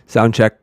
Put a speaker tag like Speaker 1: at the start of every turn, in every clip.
Speaker 1: Sound check.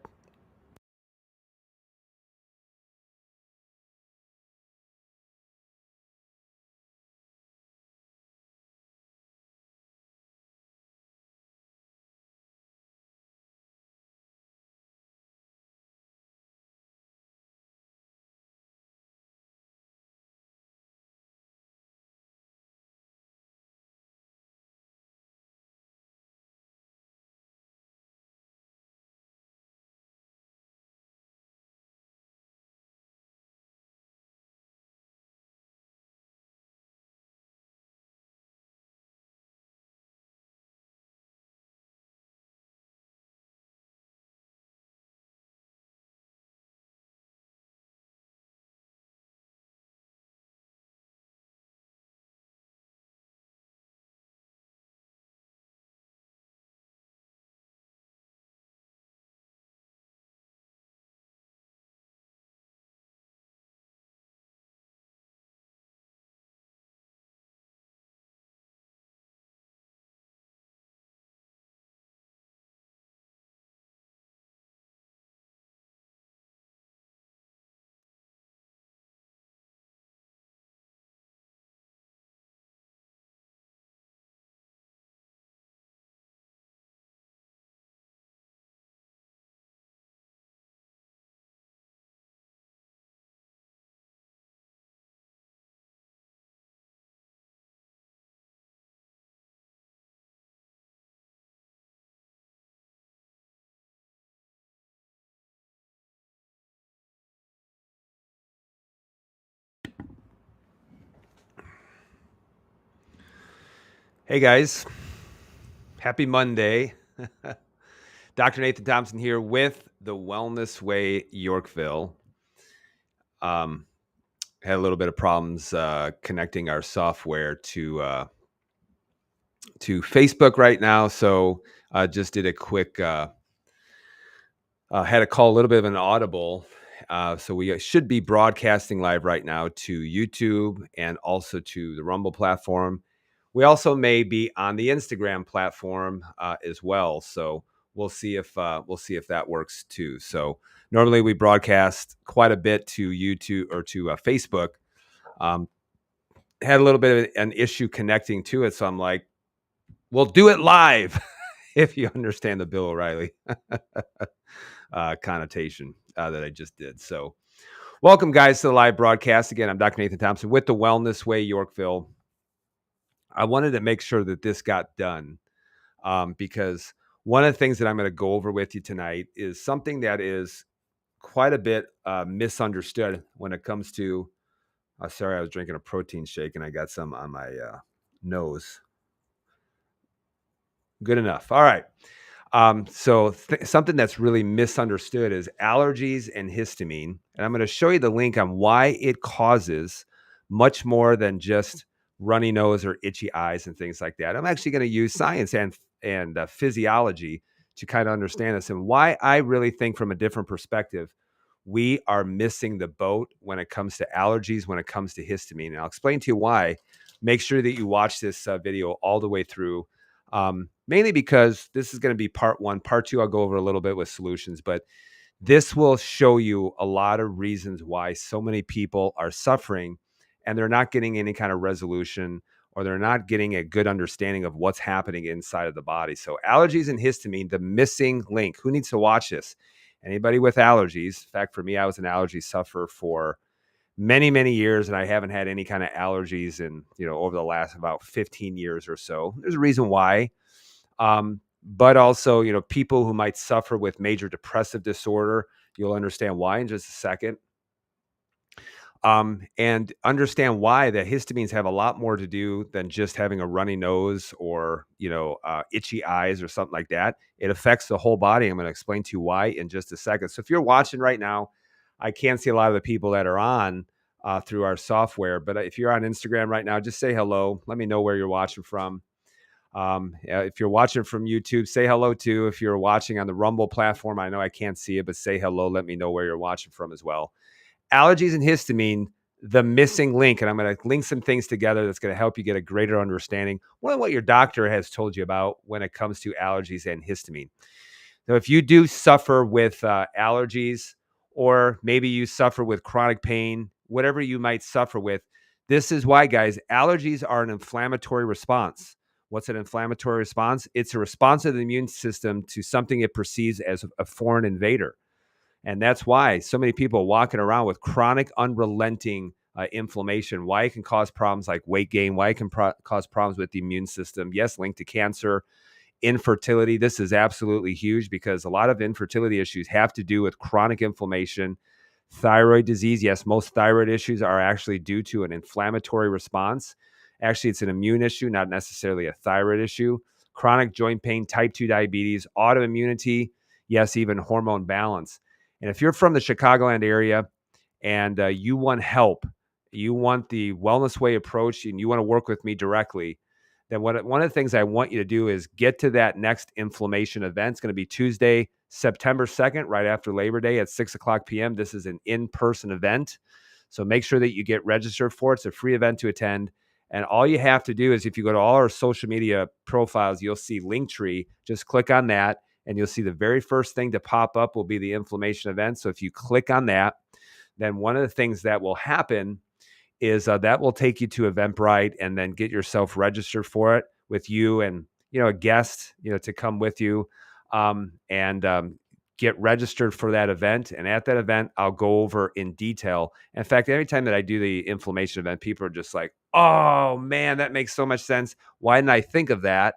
Speaker 1: Hey guys, happy Monday. Dr. Nathan Thompson here with the Wellness Way Yorkville. Um, had a little bit of problems connecting our software to Facebook right now, so just did a quick had to call a little bit of an audible. So we should be broadcasting live right now to YouTube and also to the Rumble platform. We also may be on the Instagram platform as well. So we'll see if that works too. So normally we broadcast quite a bit to YouTube or to Facebook. Um, had a little bit of an issue connecting to it, so I'm like, we'll do it live if you understand the Bill O'Reilly connotation that I just did. So welcome, guys, to the live broadcast. Again, I'm Dr. Nathan Thompson with the Wellness Way Yorkville. I wanted to make sure that this got done because one of the things that I'm going to go over with you tonight is something that is quite a bit misunderstood when it comes to. Sorry, I was drinking a protein shake and I got some on my nose. Good enough. All right. So something that's really misunderstood is allergies and histamine. And I'm going to show you the link on why it causes much more than just runny nose or itchy eyes and things like that. I'm actually going to use science and physiology to kind of understand this and why I really think from a different perspective, we are missing the boat when it comes to allergies, when it comes to histamine. And I'll explain to you why. Make sure that you watch this video all the way through. Mainly because this is going to be part one. Part two, I'll go over a little bit with solutions, but this will show you a lot of reasons why so many people are suffering and they're not getting any kind of resolution or they're not getting a good understanding of what's happening inside of the body. So allergies and histamine, the missing link. Who needs to watch this? Anybody with allergies. In fact, for me, I was an allergy sufferer for many, many years, and I haven't had any kind of allergies in, over the last about 15 years or so. There's a reason why. But also, people who might suffer with major depressive disorder, you'll understand why in just a second. And understand why the histamines have a lot more to do than just having a runny nose or, itchy eyes or something like that. It affects the whole body. I'm going to explain to you why in just a second. So if you're watching right now, I can't see a lot of the people that are on through our software, but if you're on Instagram right now, just say hello. Let me know where you're watching from. If you're watching from YouTube, say hello too. If you're watching on the Rumble platform, I know I can't see it, but say hello. Let me know where you're watching from as well. Allergies and histamine, the missing link. And I'm going to link some things together that's going to help you get a greater understanding. One of what your doctor has told you about when it comes to allergies and histamine. So if you do suffer with allergies, or maybe you suffer with chronic pain, whatever you might suffer with, this is why, guys, allergies are an inflammatory response. What's an inflammatory response? It's a response of the immune system to something it perceives as a foreign invader. And that's why so many people are walking around with chronic, unrelenting inflammation, why it can cause problems like weight gain, why it can cause problems with the immune system. Yes, linked to cancer, infertility. This is absolutely huge because a lot of infertility issues have to do with chronic inflammation. Thyroid disease, yes, most thyroid issues are actually due to an inflammatory response. Actually, it's an immune issue, not necessarily a thyroid issue. Chronic joint pain, type 2 diabetes, autoimmunity, yes, even hormone balance. And if you're from the Chicagoland area and you want help, you want the wellness way approach, and you want to work with me directly, then one of the things I want you to do is get to that next inflammation event. It's going to be Tuesday, September 2nd, right after Labor Day at 6 o'clock p.m. This is an in-person event. So make sure that you get registered for it. It's a free event to attend. And all you have to do is if you go to all our social media profiles, you'll see Linktree. Just click on that, and you'll see the very first thing to pop up will be the inflammation event. So if you click on that, then one of the things that will happen is that will take you to Eventbrite, and then get yourself registered for it with you and a guest to come with you, and get registered for that event. And at that event, I'll go over in detail. In fact, every time that I do the inflammation event, people are just like, "Oh man, that makes so much sense. Why didn't I think of that?"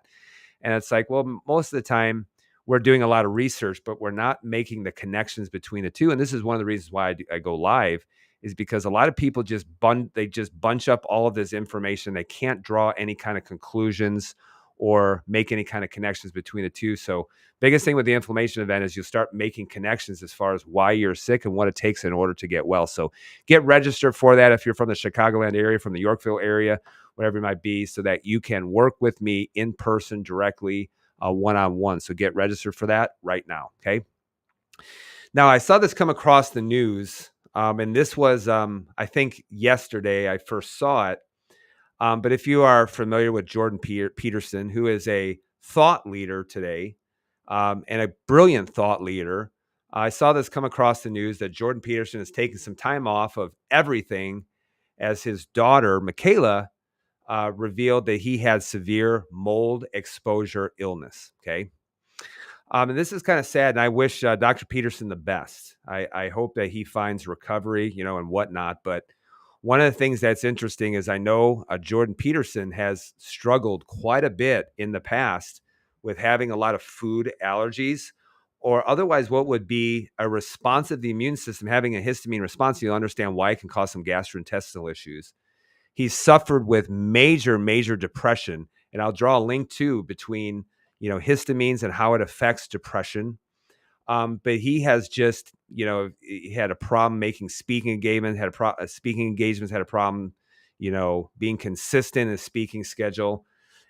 Speaker 1: And it's like, well, most of the time we're doing a lot of research, but we're not making the connections between the two. And this is one of the reasons why I go live, is because a lot of people just bunch up all of this information. They can't draw any kind of conclusions or make any kind of connections between the two. So biggest thing with the inflammation event is you'll start making connections as far as why you're sick and what it takes in order to get well. So get registered for that if you're from the Chicagoland area, from the Yorkville area, whatever it might be, so that you can work with me in person directly, one-on-one. So get registered for that right now. Okay. Now I saw this come across the news, and this was, I think yesterday I first saw it. But if you are familiar with Jordan Peterson, who is a thought leader today, and a brilliant thought leader, I saw this come across the news that Jordan Peterson is taking some time off of everything as his daughter, Michaela, revealed that he had severe mold exposure illness. Okay. And this is kind of sad. And I wish Dr. Peterson the best. I hope that he finds recovery, and whatnot. But one of the things that's interesting is I know Jordan Peterson has struggled quite a bit in the past with having a lot of food allergies, or otherwise what would be a response of the immune system, having a histamine response. You'll understand why it can cause some gastrointestinal issues. He suffered with major, major depression. And I'll draw a link too between, histamines and how it affects depression. But he has just, he had a problem making speaking engagements, had a problem, being consistent in his speaking schedule.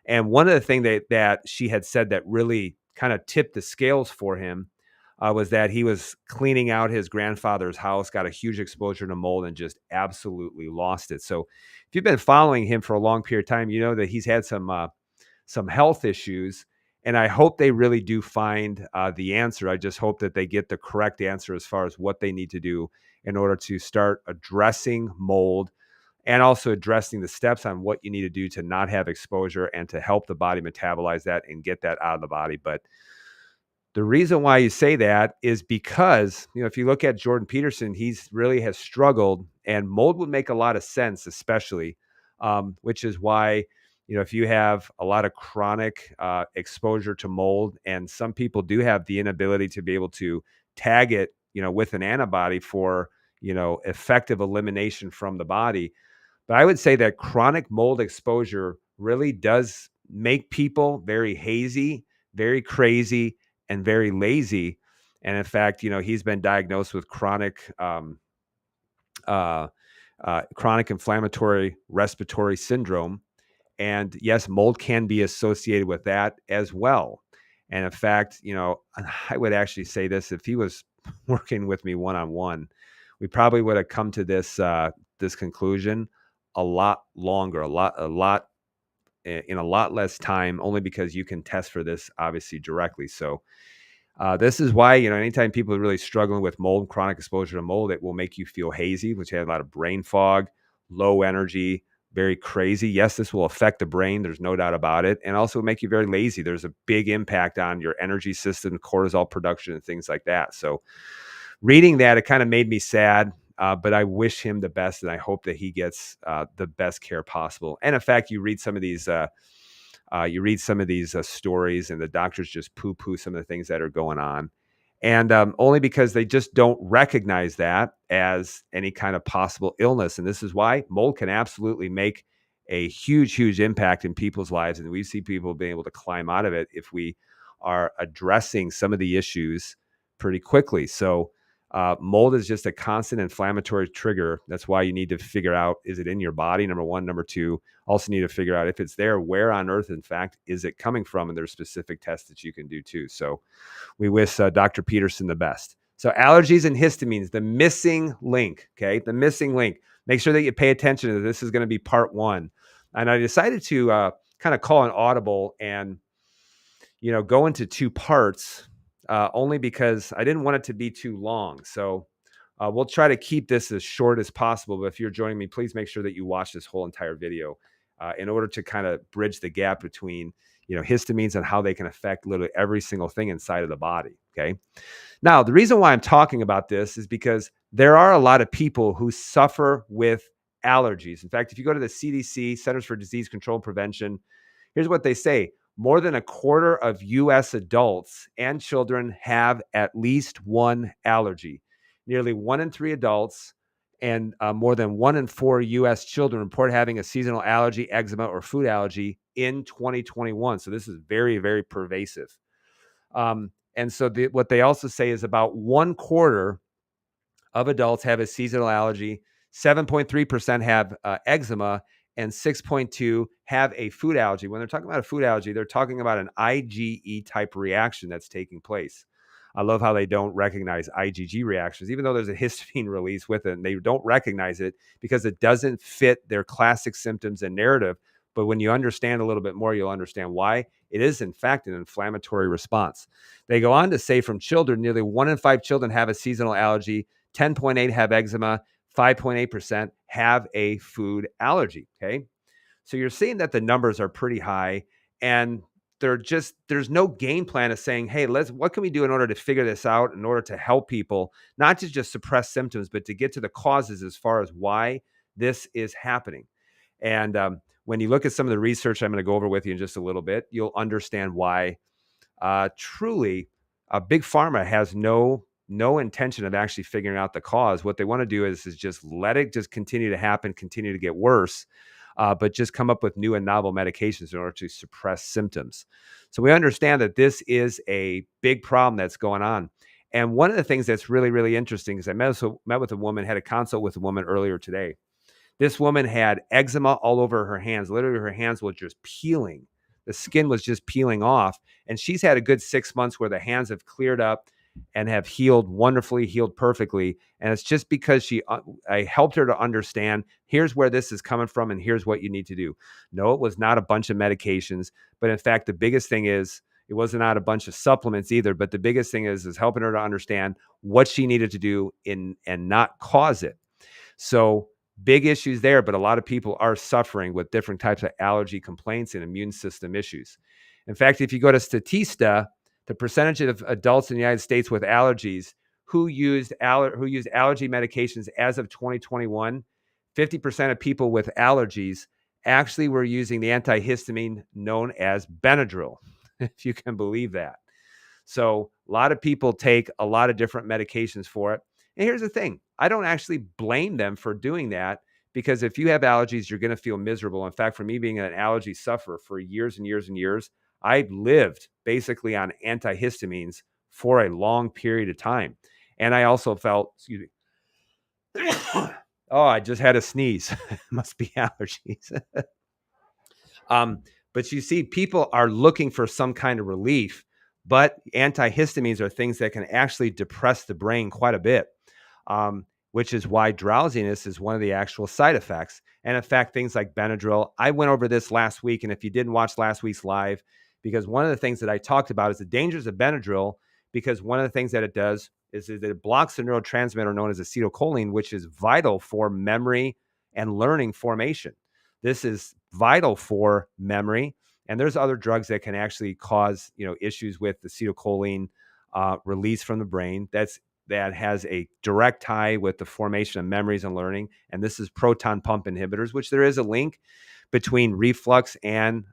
Speaker 1: And one of the things that she had said that really kind of tipped the scales for him was that he was cleaning out his grandfather's house, got a huge exposure to mold, and just absolutely lost it. So if you've been following him for a long period of time, you know that he's had some health issues, and I hope they really do find the answer. I just hope that they get the correct answer as far as what they need to do in order to start addressing mold, and also addressing the steps on what you need to do to not have exposure and to help the body metabolize that and get that out of the body. But the reason why you say that is because, if you look at Jordan Peterson, he's really has struggled, and mold would make a lot of sense, especially, which is why, if you have a lot of chronic exposure to mold, and some people do have the inability to be able to tag it, with an antibody for, effective elimination from the body. But I would say that chronic mold exposure really does make people very hazy, very crazy, and very lazy. And in fact, he's been diagnosed with uh, chronic inflammatory respiratory syndrome. And yes, mold can be associated with that as well. And in fact, I would actually say this: if he was working with me one on one, we probably would have come to this conclusion a lot longer, in a lot less time, only because you can test for this obviously directly. So This is why, anytime people are really struggling with mold, chronic exposure to mold, it will make you feel hazy, which has a lot of brain fog, low energy, very crazy. Yes, this will affect the brain. There's no doubt about it. And also make you very lazy. There's a big impact on your energy system, cortisol production, and things like that. So reading that, it kind of made me sad. But I wish him the best, and I hope that he gets the best care possible. And in fact, you read some of these stories, and the doctors just poo-poo some of the things that are going on, and only because they just don't recognize that as any kind of possible illness. And this is why mold can absolutely make a huge, huge impact in people's lives, and we see people being able to climb out of it if we are addressing some of the issues pretty quickly. So mold is just a constant inflammatory trigger. That's why you need to figure out, is it in your body? Number one. Number two, also need to figure out, if it's there, where on earth, in fact, is it coming from? And there's specific tests that you can do too. So we wish Dr. Peterson the best. So allergies and histamines, the missing link, okay? The missing link. Make sure that you pay attention to this. Is going to be part one. And I decided to kind of call an audible and, go into two parts, only because I didn't want it to be too long. So we'll try to keep this as short as possible. But if you're joining me, please make sure that you watch this whole entire video in order to kind of bridge the gap between, histamines and how they can affect literally every single thing inside of the body. Okay. Now, the reason why I'm talking about this is because there are a lot of people who suffer with allergies. In fact, if you go to the CDC, Centers for Disease Control and Prevention, here's what they say. More than a quarter of US adults and children have at least one allergy. Nearly 1 in 3 adults and more than 1 in 4 US children report having a seasonal allergy, eczema, or food allergy in 2021. So this is very, very pervasive. And so what they also say is about 1/4 of adults have a seasonal allergy, 7.3% have eczema, and 6.2 have a food allergy. When they're talking about a food allergy, they're talking about an IgE type reaction that's taking place. I love how they don't recognize IgG reactions, even though there's a histamine release with it, and they don't recognize it because it doesn't fit their classic symptoms and narrative. But when you understand a little bit more, you'll understand why. It is, in fact, an inflammatory response. They go on to say, from children, nearly 1 in 5 children have a seasonal allergy, 10.8 have eczema, 5.8% have a food allergy. Okay. So you're seeing that the numbers are pretty high, and there's no game plan of saying, hey, what can we do in order to figure this out, in order to help people, not to just suppress symptoms, but to get to the causes as far as why this is happening. And when you look at some of the research I'm going to go over with you in just a little bit, you'll understand why truly big pharma has no intention of actually figuring out the cause. What they want to do is just let it just continue to happen, continue to get worse, but just come up with new and novel medications in order to suppress symptoms. So we understand that this is a big problem that's going on. And one of the things that's really, really interesting is I met with a woman, had a consult with a woman earlier today. This woman had eczema all over her hands. Literally, her hands were just peeling. The skin was just peeling off. And she's had a good 6 months where the hands have cleared up and have healed wonderfully, healed perfectly. And it's just because I helped her to understand, here's where this is coming from and here's what you need to do. No, it was not a bunch of medications. But in fact, the biggest thing is, it wasn't not a bunch of supplements either. But the biggest thing is helping her to understand what she needed to do and not cause it. So big issues there, but a lot of people are suffering with different types of allergy complaints and immune system issues. In fact, if you go to Statista, the percentage of adults in the United States with allergies who used allergy medications as of 2021, 50% of people with allergies actually were using the antihistamine known as Benadryl, if you can believe that. So a lot of people take a lot of different medications for it. And here's the thing. I don't actually blame them for doing that, because if you have allergies, you're going to feel miserable. In fact, for me being an allergy sufferer for years and years and years, I lived basically on antihistamines for a long period of time. And I also felt, excuse me, oh, I just had a sneeze. Must be allergies. But you see, people are looking for some kind of relief, but antihistamines are things that can actually depress the brain quite a bit, which is why drowsiness is one of the actual side effects. And in fact, things like Benadryl, I went over this last week. And if you didn't watch last week's live, because one of the things that I talked about is the dangers of Benadryl, because one of the things that it does is that it blocks the neurotransmitter known as acetylcholine, which is vital for memory and learning formation. This is vital for memory, and there's other drugs that can actually cause issues with the acetylcholine release from the brain. That has a direct tie with the formation of memories and learning. And this is proton pump inhibitors, which there is a link between reflux and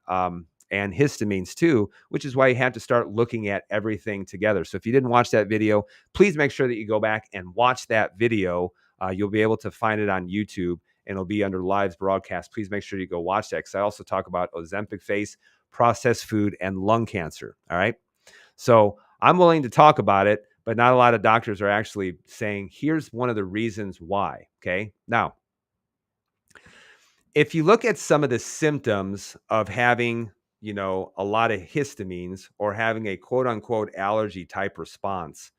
Speaker 1: histamines too, which is why you have to start looking at everything together. So if you didn't watch that video, please make sure that you go back and watch that video. You'll be able to find it on YouTube, and it'll be under Live's broadcast. Please make sure you go watch that, because I also talk about Ozempic face, processed food, and lung cancer. All right. So I'm willing to talk about it, but not a lot of doctors are actually saying, here's one of the reasons why. Okay. Now, if you look at some of the symptoms of having, a lot of histamines or having a quote unquote allergy type response,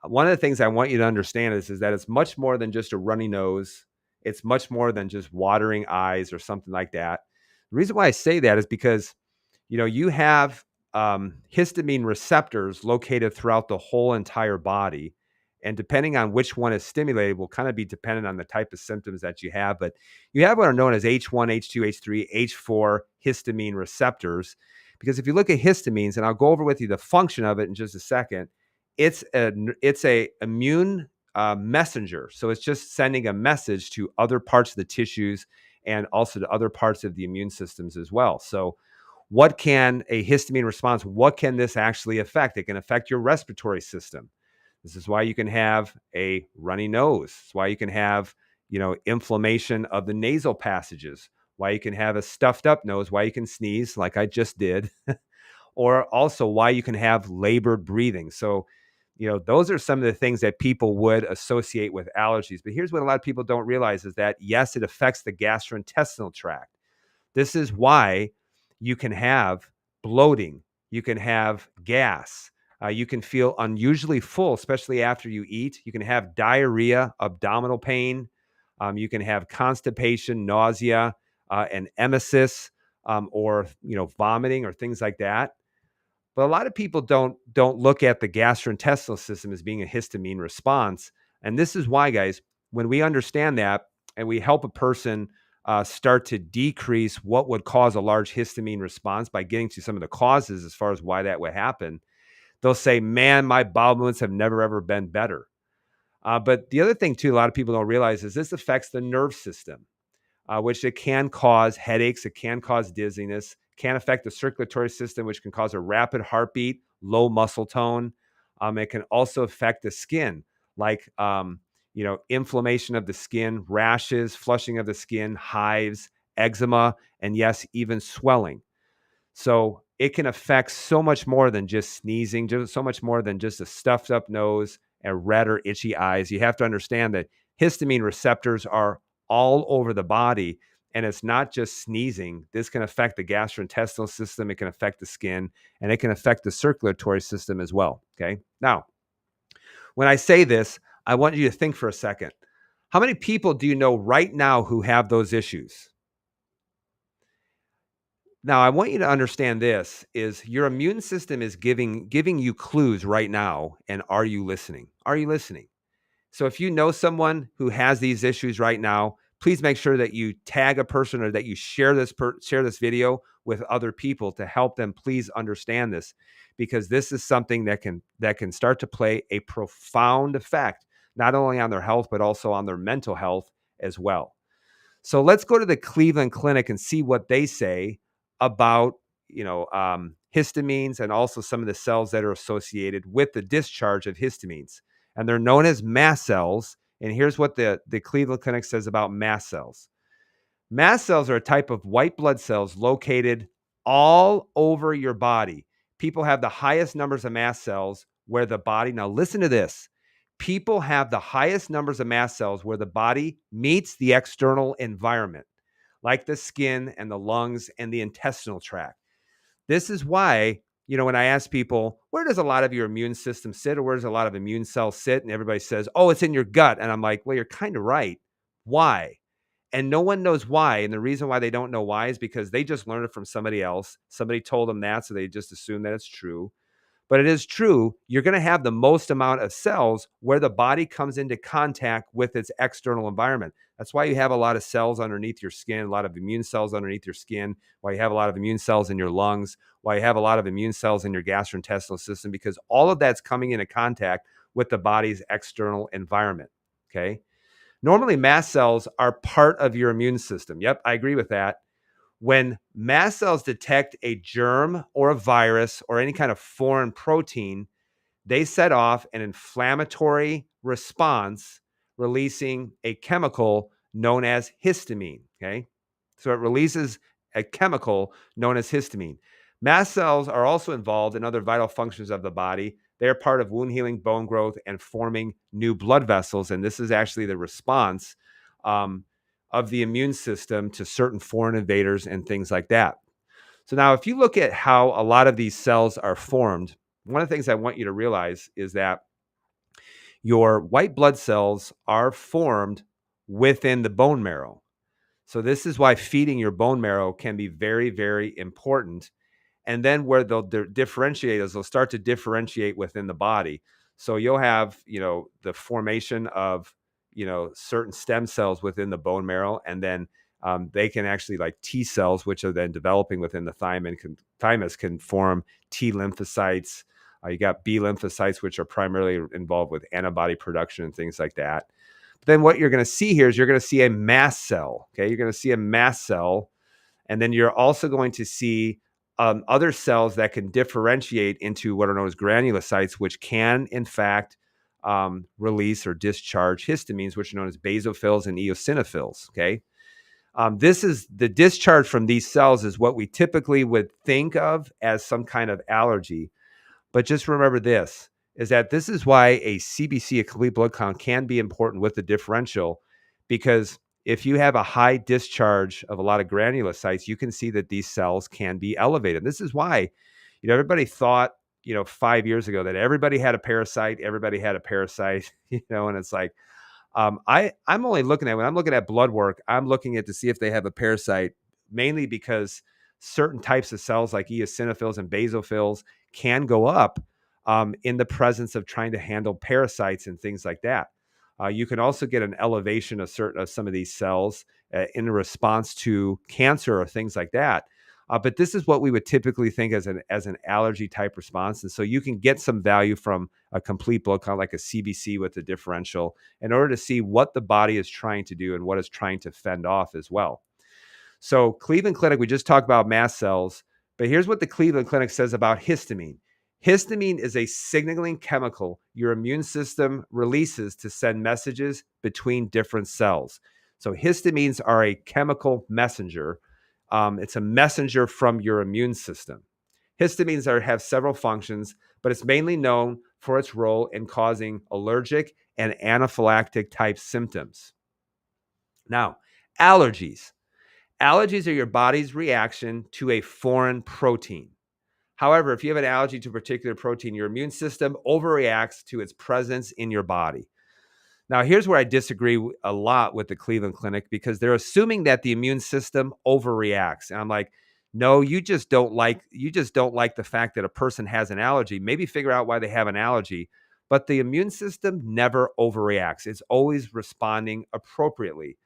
Speaker 1: one of the things I want you to understand is that it's much more than just a runny nose. It's much more than just watering eyes or something like that. The reason why I say that is because you have histamine receptors located throughout the whole entire body. And depending on which one is stimulated will kind of be dependent on the type of symptoms that you have. But you have what are known as H1, H2, H3, H4 histamine receptors. Because if you look at histamines, and I'll go over with you the function of it in just a second, it's a immune messenger. So it's just sending a message to other parts of the tissues and also to other parts of the immune systems as well. So what can a histamine response, what can this actually affect? It can affect your respiratory system. This is why you can have a runny nose. It's why you can have, inflammation of the nasal passages, why you can have a stuffed up nose, why you can sneeze like I just did, or also why you can have labored breathing. So, those are some of the things that people would associate with allergies. But here's what a lot of people don't realize is that, yes, it affects the gastrointestinal tract. This is why you can have bloating, you can have gas, you can feel unusually full, especially after you eat. You can have diarrhea, abdominal pain, you can have constipation, nausea, and emesis, or vomiting or things like that. But a lot of people don't look at the gastrointestinal system as being a histamine response. And this is why, guys, when we understand that and we help a person start to decrease what would cause a large histamine response by getting to some of the causes as far as why that would happen, they'll say, man, my bowel movements have never, ever been better. But the other thing, too, a lot of people don't realize is this affects the nerve system, which it can cause headaches, it can cause dizziness, can affect the circulatory system, which can cause a rapid heartbeat, low muscle tone. It can also affect the skin, like inflammation of the skin, rashes, flushing of the skin, hives, eczema, and yes, even swelling. So it can affect so much more than just sneezing, just so much more than just a stuffed up nose and red or itchy eyes. You have to understand that histamine receptors are all over the body, and it's not just sneezing. This can affect the gastrointestinal system, it can affect the skin, and it can affect the circulatory system as well. Okay. Now, when I say this, I want you to think for a second. How many people do you know right now who have those issues? Now, I want you to understand this is your immune system is giving you clues right now. And are you listening? Are you listening? So if you know someone who has these issues right now, please make sure that you tag a person or that you share this video with other people to help them please understand this, because this is something that can start to play a profound effect, not only on their health, but also on their mental health as well. So let's go to the Cleveland Clinic and see what they say about histamines and also some of the cells that are associated with the discharge of histamines. And they're known as mast cells. And here's what the Cleveland Clinic says about mast cells. Mast cells are a type of white blood cells located all over your body. People have the highest numbers of mast cells where the body, now listen to this. People have the highest numbers of mast cells where the body meets the external environment, like the skin and the lungs and the intestinal tract. This is why, when I ask people, where does a lot of your immune system sit, or where does a lot of immune cells sit? And everybody says, oh, it's in your gut. And I'm like, well, you're kind of right. Why? And no one knows why. And the reason why they don't know why is because they just learned it from somebody else. Somebody told them that, so they just assume that it's true. But it is true, you're going to have the most amount of cells where the body comes into contact with its external environment. That's why you have a lot of cells underneath your skin, a lot of immune cells underneath your skin, why you have a lot of immune cells in your lungs, why you have a lot of immune cells in your gastrointestinal system, because all of that's coming into contact with the body's external environment. Okay. Normally, mast cells are part of your immune system. Yep, I agree with that. When mast cells detect a germ or a virus or any kind of foreign protein, they set off an inflammatory response, releasing a chemical known as histamine. Okay. So it releases a chemical known as histamine. Mast cells are also involved in other vital functions of the body. They're part of wound healing, bone growth, and forming new blood vessels. And this is actually the response um, of the immune system to certain foreign invaders and things like that. So now, if you look at how a lot of these cells are formed, one of the things I want you to realize is that your white blood cells are formed within the bone marrow. So this is why feeding your bone marrow can be very, very important. And then where they'll differentiate is they'll start to differentiate within the body. So you'll have, the formation of, certain stem cells within the bone marrow, and then they can actually, like T cells, which are then developing within the thymus, can form T lymphocytes. You got B lymphocytes, which are primarily involved with antibody production and things like that. But then what you're going to see here is you're going to see a mast cell. Okay, you're going to see a mast cell, and then you're also going to see other cells that can differentiate into what are known as granulocytes, which can, in fact, release or discharge histamines, which are known as basophils and eosinophils. Okay. This is the discharge from these cells is what we typically would think of as some kind of allergy. But just remember this is that this is why a CBC, a complete blood count, can be important with the differential, because if you have a high discharge of a lot of granulocytes, you can see that these cells can be elevated. This is why, everybody thought, 5 years ago that everybody had a parasite, and it's like, I'm only looking at, when I'm looking at blood work, I'm looking at to see if they have a parasite, mainly because certain types of cells like eosinophils and basophils can go up in the presence of trying to handle parasites and things like that. You can also get an elevation of some of these cells in response to cancer or things like that. But this is what we would typically think as an allergy type response, and so you can get some value from a complete blood count like a CBC with the differential in order to see what the body is trying to do and what it's trying to fend off as well. So Cleveland Clinic, we just talked about mast cells, but here's what the Cleveland Clinic says about histamine. Histamine is a signaling chemical your immune system releases to send messages between different cells. So histamines are a chemical messenger. It's a messenger from your immune system. Histamines have several functions, but it's mainly known for its role in causing allergic and anaphylactic type symptoms. Now, allergies. Allergies are your body's reaction to a foreign protein. However, if you have an allergy to a particular protein, your immune system overreacts to its presence in your body. Now, here's where I disagree a lot with the Cleveland Clinic, because they're assuming that the immune system overreacts. And I'm like, no, you just don't like the fact that a person has an allergy. Maybe figure out why they have an allergy. But the immune system never overreacts. It's always responding appropriately.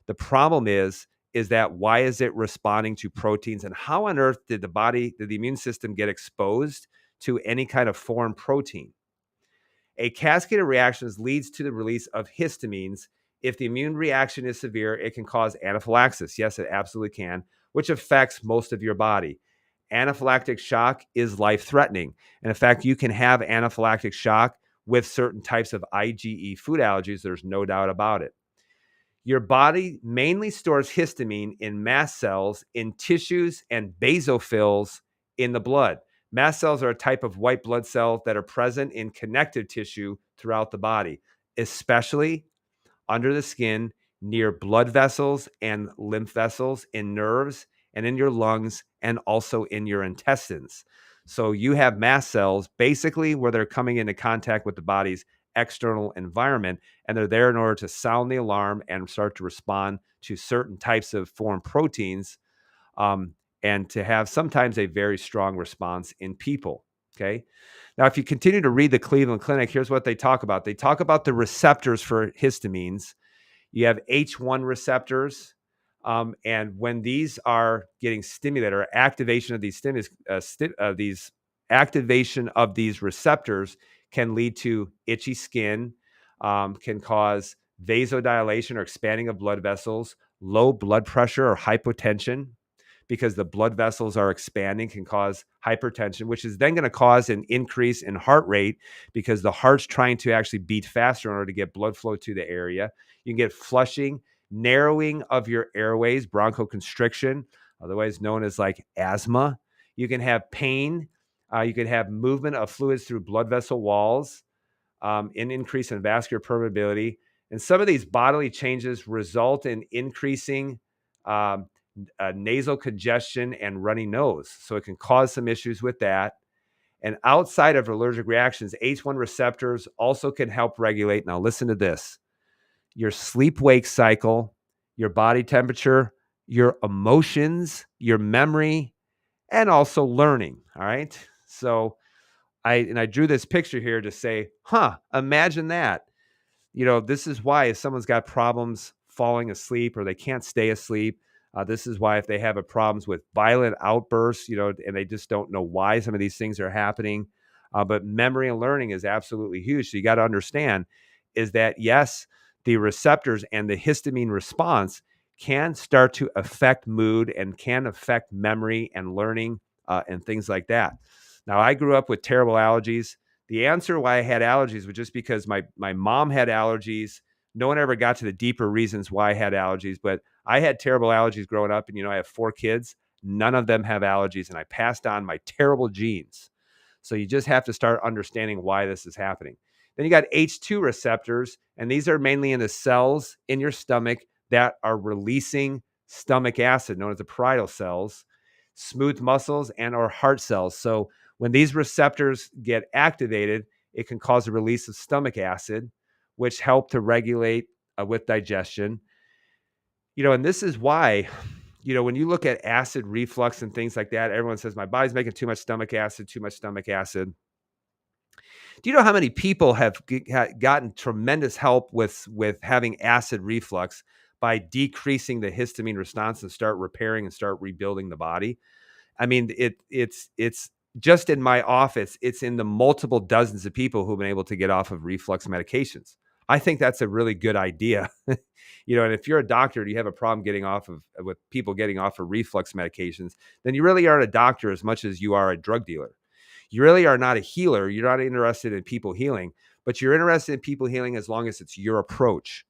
Speaker 1: The problem is that why is it responding to proteins, and how on earth did the immune system get exposed to any kind of foreign protein? A cascade of reactions leads to the release of histamines. If the immune reaction is severe, it can cause anaphylaxis. Yes, it absolutely can, which affects most of your body. Anaphylactic shock is life-threatening. And in fact, you can have anaphylactic shock with certain types of IgE food allergies. There's no doubt about it. Your body mainly stores histamine in mast cells, in tissues, and basophils in the blood. Mast cells are a type of white blood cell that are present in connective tissue throughout the body, especially under the skin, near blood vessels and lymph vessels, in nerves, and in your lungs, and also in your intestines. So you have mast cells basically where they're coming into contact with the body's external environment, and they're there in order to sound the alarm and start to respond to certain types of foreign proteins, um, and to have sometimes a very strong response in people. Okay. Now, if you continue to read the Cleveland Clinic, here's what they talk about. They talk about the receptors for histamines. You have H1 receptors. And when these are getting stimulated, or activation of these these activation of these receptors can lead to itchy skin, can cause vasodilation or expanding of blood vessels, low blood pressure or hypotension, because the blood vessels are expanding, can cause hypertension, which is then going to cause an increase in heart rate because the heart's trying to actually beat faster in order to get blood flow to the area. You can get flushing, narrowing of your airways, bronchoconstriction, otherwise known as like asthma. You can have pain. You can have movement of fluids through blood vessel walls, an increase in vascular permeability. And some of these bodily changes result in increasing um, nasal congestion and runny nose. So it can cause some issues with that. And outside of allergic reactions, H1 receptors also can help regulate. Now, listen to this: your sleep wake cycle, your body temperature, your emotions, your memory, and also learning. All right. So I drew this picture here to say, imagine that. This is why if someone's got problems falling asleep or they can't stay asleep, this is why if they have problems with violent outbursts, and they just don't know why some of these things are happening. But memory and learning is absolutely huge. So you got to understand is that, yes, the receptors and the histamine response can start to affect mood and can affect memory and learning and things like that. Now, I grew up with terrible allergies. The answer why I had allergies was just because my mom had allergies. No one ever got to the deeper reasons why I had allergies, but I had terrible allergies growing up. And, I have 4 kids. None of them have allergies, and I passed on my terrible genes. So you just have to start understanding why this is happening. Then you got H2 receptors, and these are mainly in the cells in your stomach that are releasing stomach acid, known as the parietal cells, smooth muscles, and or heart cells. So when these receptors get activated, it can cause a release of stomach acid, which help to regulate with digestion. And this is why, when you look at acid reflux and things like that, everyone says, my body's making too much stomach acid, too much stomach acid. Do you know how many people have gotten tremendous help with having acid reflux by decreasing the histamine response and start repairing and start rebuilding the body? I mean, it's just in my office, it's in the multiple dozens of people who've been able to get off of reflux medications. I think that's a really good idea. And if you're a doctor and you have a problem with people getting off of reflux medications, then you really aren't a doctor as much as you are a drug dealer. You really are not a healer. You're not interested in people healing, but you're interested in people healing as long as it's your approach.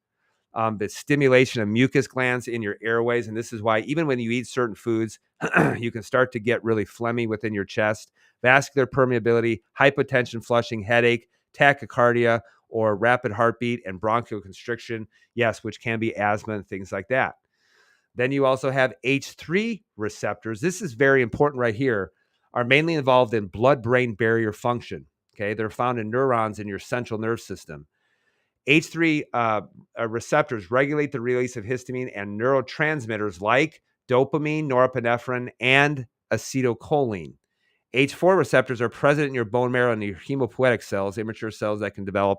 Speaker 1: The stimulation of mucus glands in your airways. And this is why even when you eat certain foods, you can start to get really phlegmy within your chest, vascular permeability, hypotension, flushing, headache, tachycardia, or rapid heartbeat, and bronchoconstriction. Yes, which can be asthma and things like that. Then you also have H3 receptors. This is very important right here, are mainly involved in blood-brain barrier function. Okay, they're found in neurons in your central nervous system. H3 receptors regulate the release of histamine and neurotransmitters like dopamine, norepinephrine, and acetylcholine. H4 receptors are present in your bone marrow and your hematopoietic cells, immature cells that can develop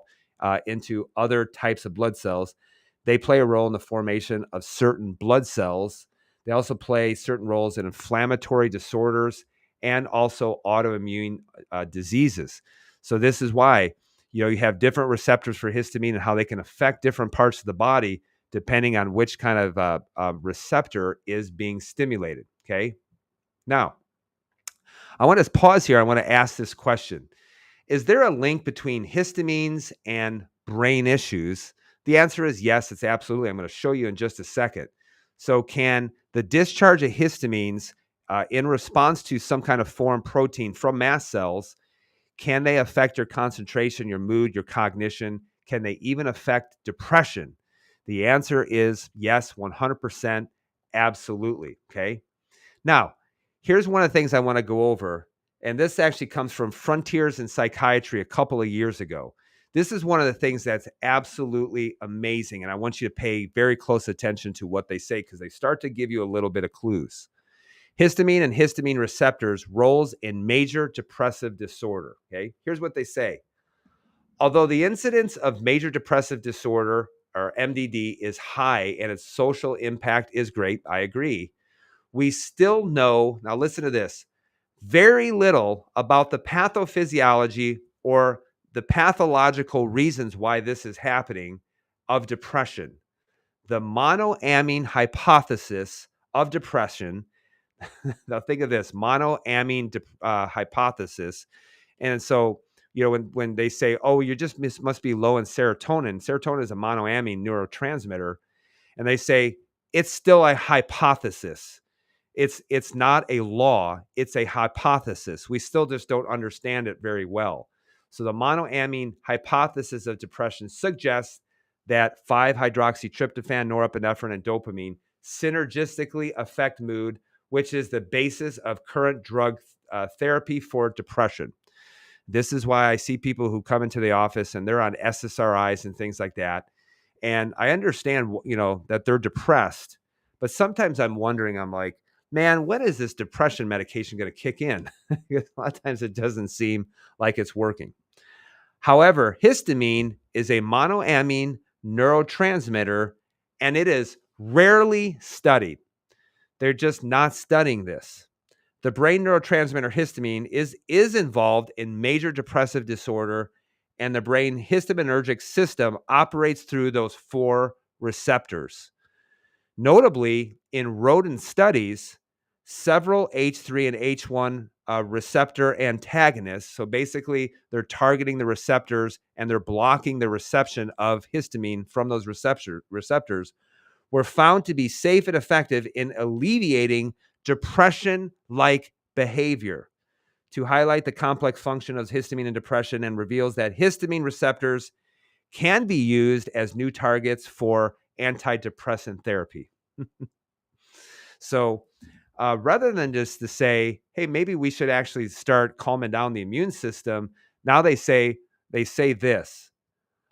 Speaker 1: into other types of blood cells. They play a role in the formation of certain blood cells. They also play certain roles in inflammatory disorders and also autoimmune diseases. So this is why you have different receptors for histamine and how they can affect different parts of the body depending on which kind of receptor is being stimulated. Okay. Now, I want to pause here. I want to ask this question. Is there a link between histamines and brain issues? The answer is yes, it's absolutely. I'm going to show you in just a second. So can the discharge of histamines in response to some kind of foreign protein from mast cells, can they affect your concentration, your mood, your cognition? Can they even affect depression? The answer is yes, 100%, absolutely. Okay. Now, here's one of the things I want to go over, and this actually comes from Frontiers in Psychiatry a couple of years ago. This is one of the things that's absolutely amazing, and I want you to pay very close attention to what they say because they start to give you a little bit of clues. Histamine and histamine receptors roles in major depressive disorder. Okay, here's what they say. Although the incidence of major depressive disorder or MDD is high and its social impact is great, I agree. We still know, now listen to this, very little about the pathophysiology or the pathological reasons why this is happening of depression. The monoamine hypothesis of depression. Now think of this monoamine hypothesis. And so, when they say, oh, you just must be low in serotonin, serotonin is a monoamine neurotransmitter. And they say it's still a hypothesis. It's not a law, it's a hypothesis. We still just don't understand it very well. So the monoamine hypothesis of depression suggests that 5-hydroxytryptophan, norepinephrine, and dopamine synergistically affect mood, which is the basis of current drug therapy for depression. This is why I see people who come into the office and they're on SSRIs and things like that. And I understand, that they're depressed, but sometimes I'm wondering, I'm like, man, when is this depression medication going to kick in? Because a lot of times it doesn't seem like it's working. However, histamine is a monoamine neurotransmitter, and it is rarely studied. They're just not studying this. The brain neurotransmitter histamine is involved in major depressive disorder, and the brain histaminergic system operates through those 4 receptors. Notably, in rodent studies, several H3 and H1 receptor antagonists, so basically they're targeting the receptors and they're blocking the reception of histamine from those receptors, were found to be safe and effective in alleviating depression-like behavior. To highlight the complex function of histamine in depression, and reveals that histamine receptors can be used as new targets for antidepressant therapy. So rather than just to say, hey, maybe we should actually start calming down the immune system, now they say this.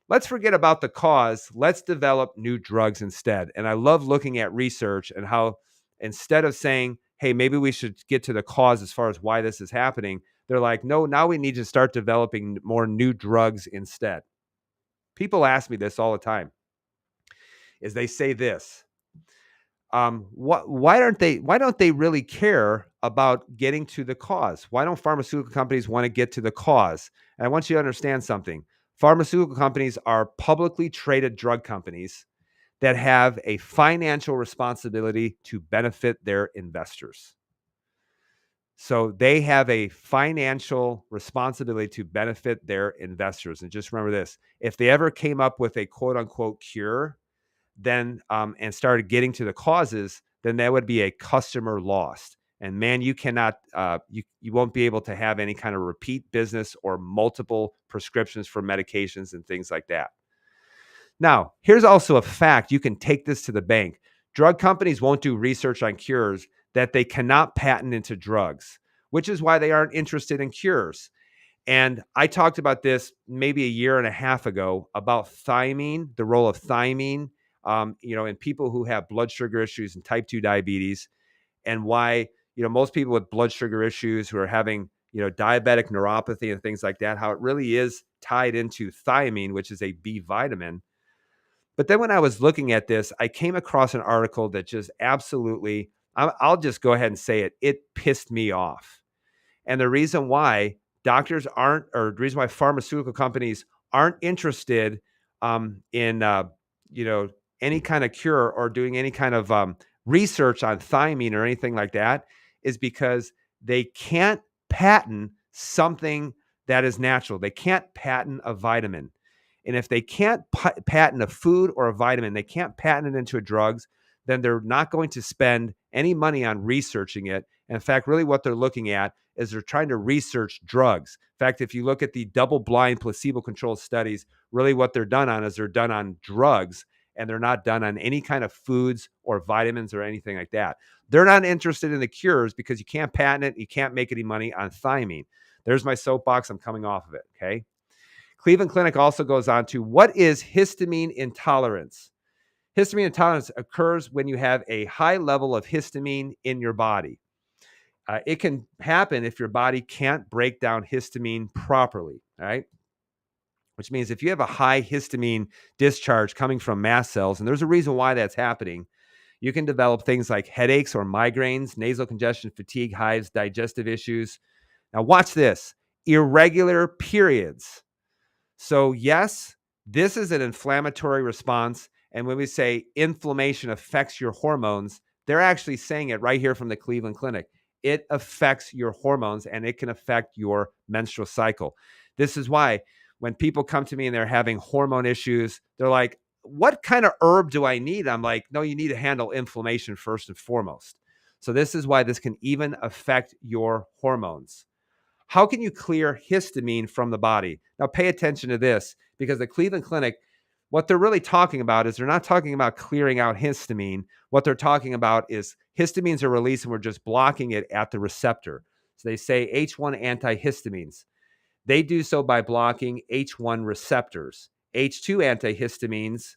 Speaker 1: Let's forget about the cause. Let's develop new drugs instead. And I love looking at research and how instead of saying, hey, maybe we should get to the cause as far as why this is happening, they're like, no, now we need to start developing more new drugs instead. People ask me this all the time, is they say this. Why don't they really care about getting to the cause? Why don't pharmaceutical companies want to get to the cause? And I want you to understand something. Pharmaceutical companies are publicly traded drug companies that have a financial responsibility to benefit their investors. So they have a financial responsibility to benefit their investors. And just remember this, if they ever came up with a quote unquote cure, then and started getting to the causes, then that would be a customer lost. And man, you cannot, you won't be able to have any kind of repeat business or multiple prescriptions for medications and things like that. Now, here's also a fact. You can take this to the bank. Drug companies won't do research on cures that they cannot patent into drugs, which is why they aren't interested in cures. And I talked about this maybe a year and a half ago about thiamine, the role of thiamine, in people who have blood sugar issues and type 2 diabetes, and why, most people with blood sugar issues who are having, diabetic neuropathy and things like that, how it really is tied into thiamine, which is a B vitamin. But then when I was looking at this, I came across an article that just absolutely, I'll just go ahead and say it, it pissed me off. And the reason why doctors aren't, or the reason why pharmaceutical companies aren't interested in, any kind of cure or doing any kind of research on thiamine or anything like that is because they can't patent something that is natural. They can't patent a vitamin. And if they can't patent a food or a vitamin, they can't patent it into drugs, then they're not going to spend any money on researching it. And in fact, really what they're looking at is they're trying to research drugs. In fact, if you look at the double-blind placebo-controlled studies, really what they're done on is they're done on drugs, and they're not done on any kind of foods or vitamins or anything like that. They're not interested in the cures because you can't patent it. You can't make any money on thiamine. There's my soapbox. I'm coming off of it, okay? Cleveland Clinic also goes on to, what is histamine intolerance? Histamine intolerance occurs when you have a high level of histamine in your body. It can happen if your body can't break down histamine properly, all right? Which means if you have a high histamine discharge coming from mast cells, and there's a reason why that's happening, you can develop things like headaches or migraines, nasal congestion, fatigue, hives, digestive issues. Now, watch this: irregular periods. So, yes, this is an inflammatory response. And when we say inflammation affects your hormones, they're actually saying it right here from the Cleveland Clinic. It affects your hormones and it can affect your menstrual cycle. This is why when people come to me and they're having hormone issues, they're like, what kind of herb do I need? I'm like, no, you need to handle inflammation first and foremost. So, this is why this can even affect your hormones. How can you clear histamine from the body? Now, pay attention to this because the Cleveland Clinic, what they're really talking about is they're not talking about clearing out histamine. What they're talking about is histamines are released and we're just blocking it at the receptor. So they say H1 antihistamines. They do so by blocking H1 receptors. H2 antihistamines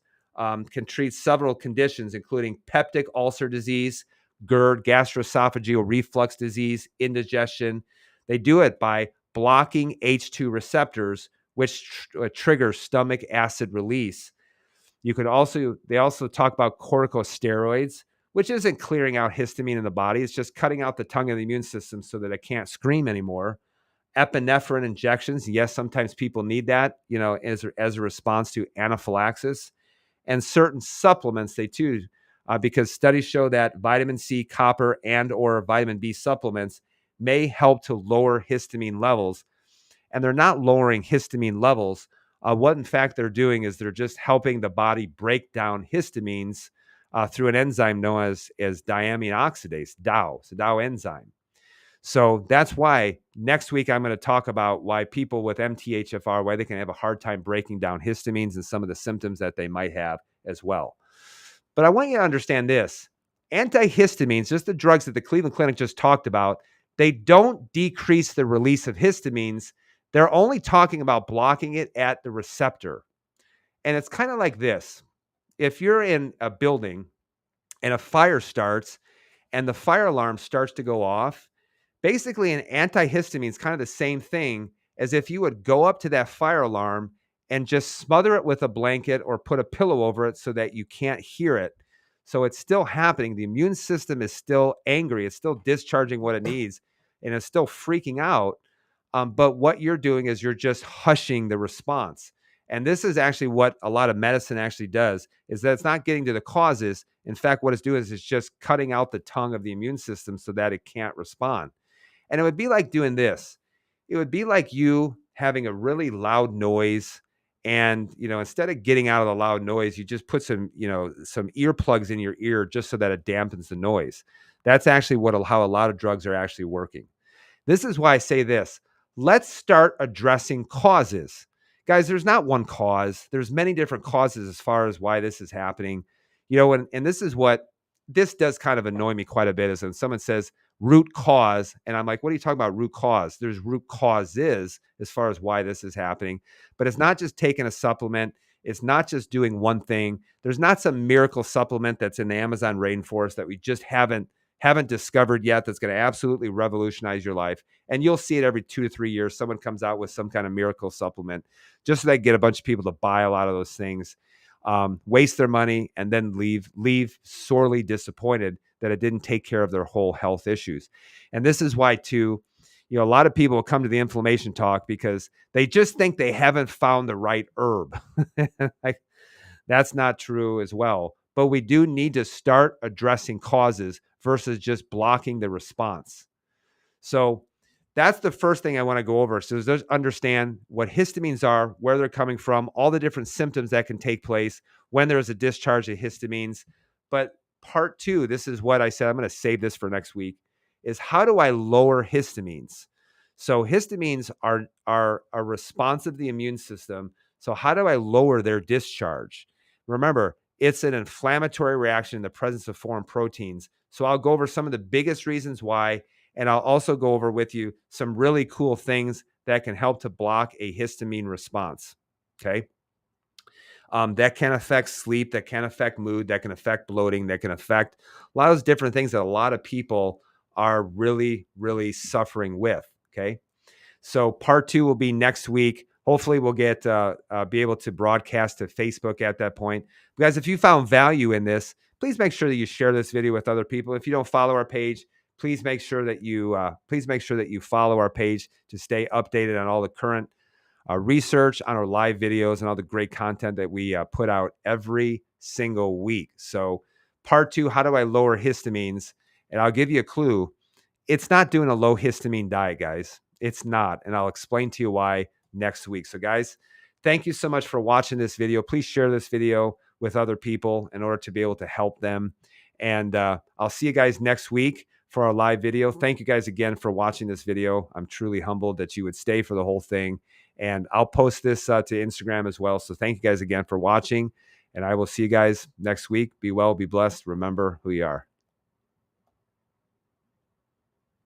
Speaker 1: can treat several conditions, including peptic ulcer disease, GERD, gastroesophageal reflux disease, indigestion. They do it by blocking H2 receptors, which triggers stomach acid release. They also talk about corticosteroids, which isn't clearing out histamine in the body. It's just cutting out the tongue of the immune system so that it can't scream anymore. Epinephrine injections. Yes, sometimes people need that, as a response to anaphylaxis, and certain supplements they too, because studies show that vitamin C, copper, and or vitamin B supplements may help to lower histamine levels. And they're not lowering histamine levels. What in fact they're doing is they're just helping the body break down histamines through an enzyme known as diamine oxidase, DAO. It's a DAO enzyme. So that's why next week I'm going to talk about why people with MTHFR, why they can have a hard time breaking down histamines and some of the symptoms that they might have as well. But I want you to understand this. Antihistamines, just the drugs that the Cleveland Clinic just talked about, they don't decrease the release of histamines. They're only talking about blocking it at the receptor. And it's kind of like this. If you're in a building and a fire starts and the fire alarm starts to go off, basically, an antihistamine is kind of the same thing as if you would go up to that fire alarm and just smother it with a blanket or put a pillow over it so that you can't hear it. So it's still happening. The immune system is still angry. It's still discharging what it needs and it's still freaking out. But what you're doing is you're just hushing the response. And this is actually what a lot of medicine actually does, is that it's not getting to the causes. In fact, what it's doing is it's just cutting out the tongue of the immune system so that it can't respond. And it would be like doing this. It would be like you having a really loud noise. And, instead of getting out of the loud noise, you just put some earplugs in your ear just so that it dampens the noise. That's actually how a lot of drugs are actually working. This is why I say this. Let's start addressing causes. Guys, there's not one cause. There's many different causes as far as why this is happening. And this does kind of annoy me quite a bit, is when someone says root cause, and I'm like, what are you talking about root cause? There's root causes as far as why this is happening, but it's not just taking a supplement. It's not just doing one thing. There's not some miracle supplement that's in the Amazon rainforest that we just haven't discovered yet that's going to absolutely revolutionize your life. And you'll see it every 2 to 3 years. Someone comes out with some kind of miracle supplement just so they get a bunch of people to buy a lot of those things, waste their money, and then leave sorely disappointed that it didn't take care of their whole health issues. And this is why, too, a lot of people will come to the inflammation talk because they just think they haven't found the right herb. Like, that's not true as well. But we do need to start addressing causes versus just blocking the response. So that's the first thing I want to go over. So just understand what histamines are, where they're coming from, all the different symptoms that can take place when there is a discharge of histamines. But part two, this is what I said, I'm going to save this for next week, is how do I lower histamines? So histamines are a response of the immune system. So how do I lower their discharge? Remember, it's an inflammatory reaction in the presence of foreign proteins. So I'll go over some of the biggest reasons why, and I'll also go over with you some really cool things that can help to block a histamine response. Okay. That can affect sleep, that can affect mood, that can affect bloating, that can affect a lot of those different things that a lot of people are really, really suffering with. Okay. So part 2 will be next week. Hopefully we'll get be able to broadcast to Facebook at that point. Guys, if you found value in this, please make sure that you share this video with other people. If you don't follow our page, please make sure that you follow our page to stay updated on all the current research, on our live videos, and all the great content that we put out every single week. So part 2, how do I lower histamines? And I'll give you a clue. It's not doing a low histamine diet, guys. It's not. And I'll explain to you why next week. So, guys, thank you so much for watching this video. Please share this video with other people in order to be able to help them. And I'll see you guys next week for our live video. Thank you guys again for watching this video. I'm truly humbled that you would stay for the whole thing. And I'll post this to Instagram as well. So thank you guys again for watching. And I will see you guys next week. Be well, be blessed. Remember who you are.